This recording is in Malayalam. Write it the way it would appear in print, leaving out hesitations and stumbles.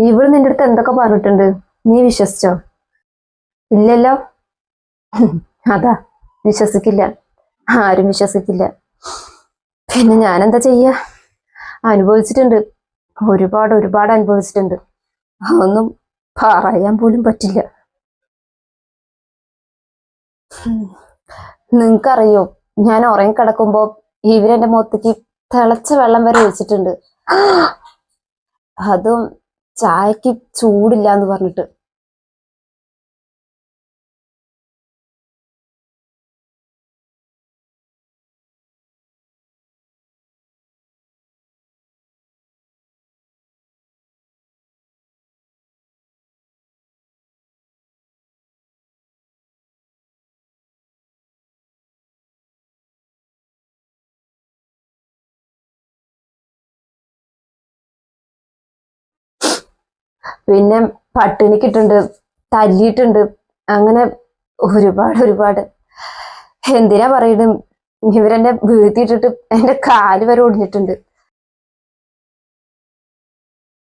ഇവള് നിന്റെ അടുത്ത് എന്തൊക്കെ പറഞ്ഞിട്ടുണ്ട്, നീ വിശ്വസിച്ചോ? ഇല്ലല്ലോ. അതാ, വിശ്വസിക്കില്ല, ആരും വിശ്വസിക്കില്ല. പിന്നെ ഞാനെന്താ ചെയ്യാ? അനുഭവിച്ചിട്ടുണ്ട്, ഒരുപാട് ഒരുപാട് അനുഭവിച്ചിട്ടുണ്ട്. അതൊന്നും പറയാൻ പോലും പറ്റില്ല. നിങ്ങൾക്കറിയോ, ഞാൻ ഉറങ്ങിക്കിടക്കുമ്പോ ഇവരെന്റെ മുഖത്തേക്ക് തിളച്ച വെള്ളം വരെ ഒഴിച്ചിട്ടുണ്ട്. അതും ചായക്ക് ചൂടില്ല എന്ന് പറഞ്ഞിട്ട്. പിന്നെ പട്ടിണിക്കിട്ടുണ്ട്, തല്ലിയിട്ടുണ്ട്, അങ്ങനെ ഒരുപാട് ഒരുപാട്. എന്തിനാ പറയുന്നത്, ഇവരെന്നെ വീഴ്ത്തിയിട്ടിട്ട് എന്റെ കാല് വരെ ഒടിഞ്ഞിട്ടുണ്ട്.